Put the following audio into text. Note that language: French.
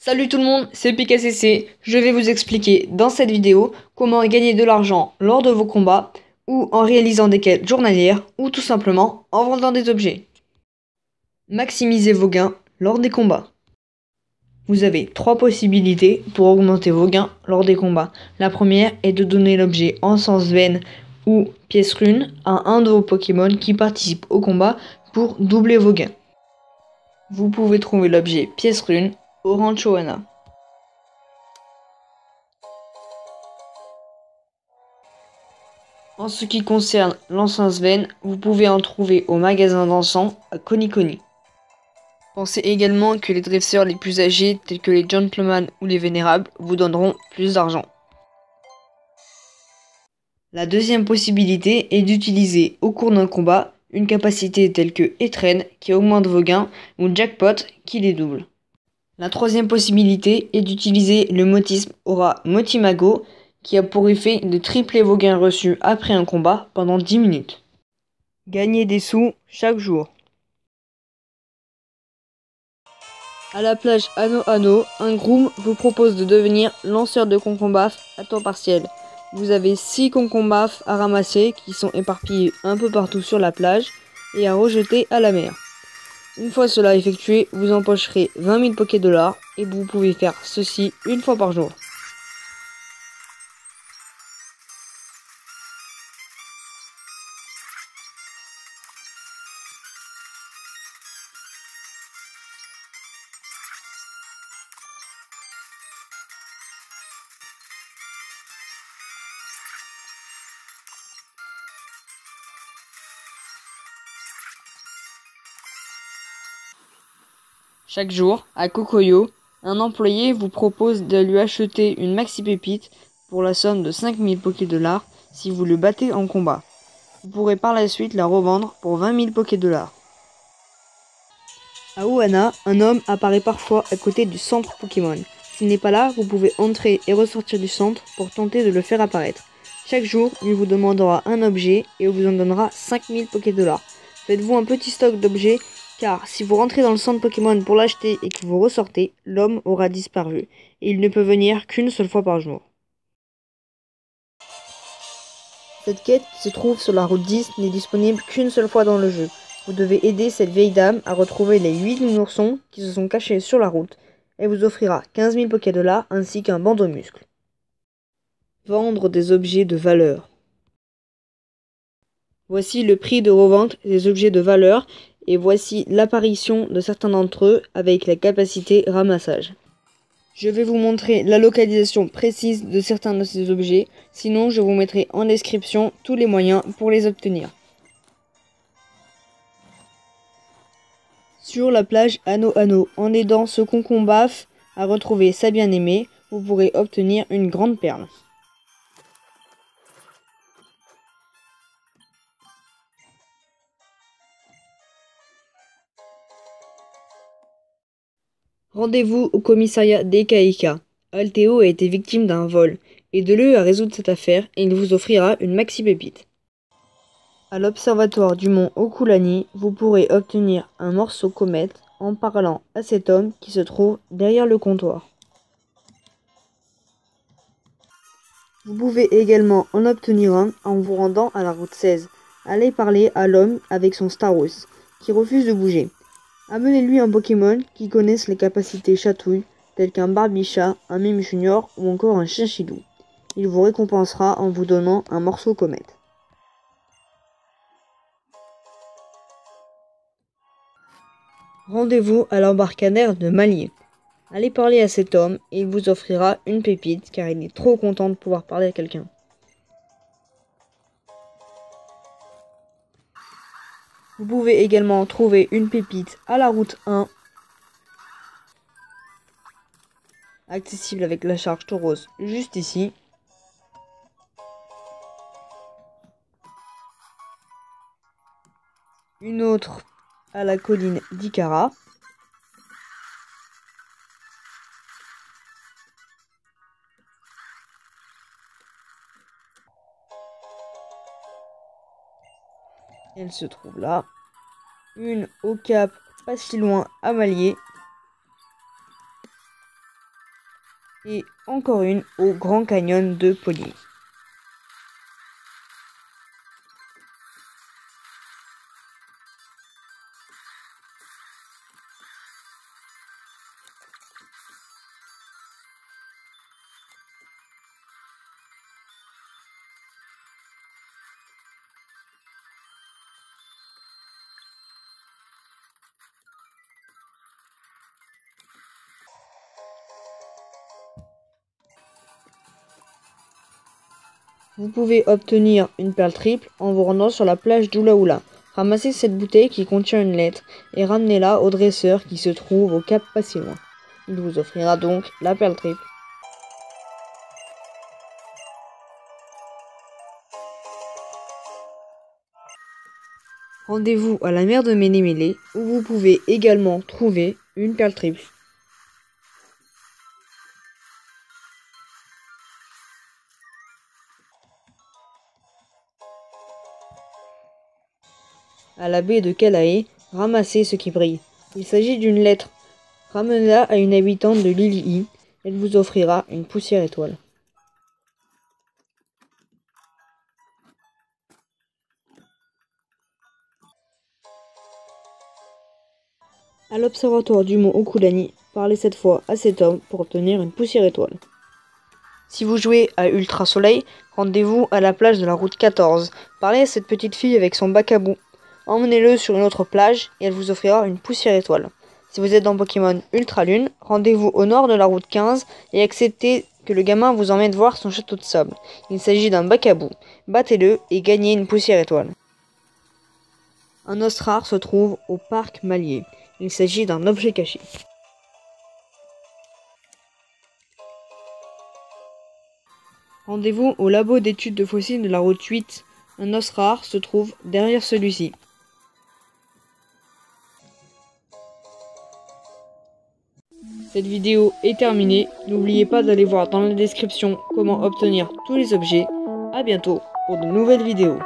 Salut tout le monde, c'est PKCC. Je vais vous expliquer dans cette vidéo comment gagner de l'argent lors de vos combats ou en réalisant des quêtes journalières ou tout simplement en vendant des objets. Maximisez vos gains lors des combats. Vous avez trois possibilités pour augmenter vos gains lors des combats. La première est de donner l'objet Encens Veine ou Pièce Rune à un de vos Pokémon qui participe au combat pour doubler vos gains. Vous pouvez trouver l'objet Pièce Rune au Rancho Ana. En ce qui concerne l'encens veine, vous pouvez en trouver au magasin d'encens à Konikoni. Pensez également que les dresseurs les plus âgés, tels que les gentlemen ou les vénérables, vous donneront plus d'argent. La deuxième possibilité est d'utiliser au cours d'un combat une capacité telle que Étrennes qui augmente vos gains ou Jackpot qui les double. La troisième possibilité est d'utiliser le motisme aura Motimago qui a pour effet de tripler vos gains reçus après un combat pendant 10 minutes. Gagnez des sous chaque jour. À la plage Ano Ano, un groom vous propose de devenir lanceur de concombaf à temps partiel. Vous avez 6 concombaf à ramasser qui sont éparpillés un peu partout sur la plage et à rejeter à la mer. Une fois cela effectué, vous empocherez 20 000 Pokédollars et vous pouvez faire ceci une fois par jour. Chaque jour, à Kokoyo, un employé vous propose de lui acheter une maxi pépite pour la somme de 5 000 Pokédollars si vous le battez en combat. Vous pourrez par la suite la revendre pour 20 000 Pokédollars. À Ohana, un homme apparaît parfois à côté du centre Pokémon. S'il n'est pas là, vous pouvez entrer et ressortir du centre pour tenter de le faire apparaître. Chaque jour, il vous demandera un objet et vous en donnera 5 000 Pokédollars. Faites-vous un petit stock d'objets car si vous rentrez dans le centre Pokémon pour l'acheter et que vous ressortez, l'homme aura disparu et il ne peut venir qu'une seule fois par jour. Cette quête qui se trouve sur la route 10 n'est disponible qu'une seule fois dans le jeu. Vous devez aider cette vieille dame à retrouver les 8 nounours qui se sont cachés sur la route. Elle vous offrira 15 000 Pokédollars ainsi qu'un bandeau muscle. Vendre des objets de valeur. Voici le prix de revente des objets de valeur et voici l'apparition de certains d'entre eux avec la capacité ramassage. Je vais vous montrer la localisation précise de certains de ces objets, sinon je vous mettrai en description tous les moyens pour les obtenir. Sur la plage Ano Ano, en aidant ce concombaf à retrouver sa bien-aimée, vous pourrez obtenir une grande perle. Rendez-vous au commissariat d'Eka-Eka. Alteo a été victime d'un vol. Aidez-le à résoudre cette affaire et il vous offrira une maxi pépite. À l'observatoire du mont Okulani, vous pourrez obtenir un morceau comète en parlant à cet homme qui se trouve derrière le comptoir. Vous pouvez également en obtenir un en vous rendant à la route 16. Allez parler à l'homme avec son Staros, qui refuse de bouger. Amenez-lui un Pokémon qui connaisse les capacités chatouille, telles qu'un Barbicha, un Mime Junior ou encore un Chinchillou. Il vous récompensera en vous donnant un morceau comète. Rendez-vous à l'embarcadère de Malier. Allez parler à cet homme et il vous offrira une pépite car il est trop content de pouvoir parler à quelqu'un. Vous pouvez également trouver une pépite à la route 1, accessible avec la charge Tauros juste ici. Une autre à la colline d'Ikara. Elle se trouve là. Une au cap pas si loin à Malier. et encore une au Grand Canyon de Poly. Vous pouvez obtenir une perle triple en vous rendant sur la plage d'Oulaoula. Ramassez cette bouteille qui contient une lettre et ramenez-la au dresseur qui se trouve au cap pas si loin. Il vous offrira donc la perle triple. Rendez-vous à la mer de Ménémélé où vous pouvez également trouver une perle triple. À la baie de Calaé, ramassez ce qui brille. Il s'agit d'une lettre. Ramenez-la à une habitante de l'île I. Elle vous offrira une poussière étoile. À l'observatoire du mont Okulani, parlez cette fois à cet homme pour obtenir une poussière étoile. Si vous jouez à Ultra Soleil, rendez-vous à la plage de la route 14. Parlez à cette petite fille avec son bac à bout. Emmenez-le sur une autre plage et elle vous offrira une poussière étoile. Si vous êtes dans Pokémon Ultra Lune, rendez-vous au nord de la route 15 et acceptez que le gamin vous emmène voir son château de sable. Il s'agit d'un bac à bout. Battez-le et gagnez une poussière étoile. Un os rare se trouve au parc Malier. Il s'agit d'un objet caché. Rendez-vous au labo d'études de fossiles de la route 8. Un os rare se trouve derrière celui-ci. Cette vidéo est terminée. N'oubliez pas d'aller voir dans la description comment obtenir tous les objets. A bientôt pour de nouvelles vidéos.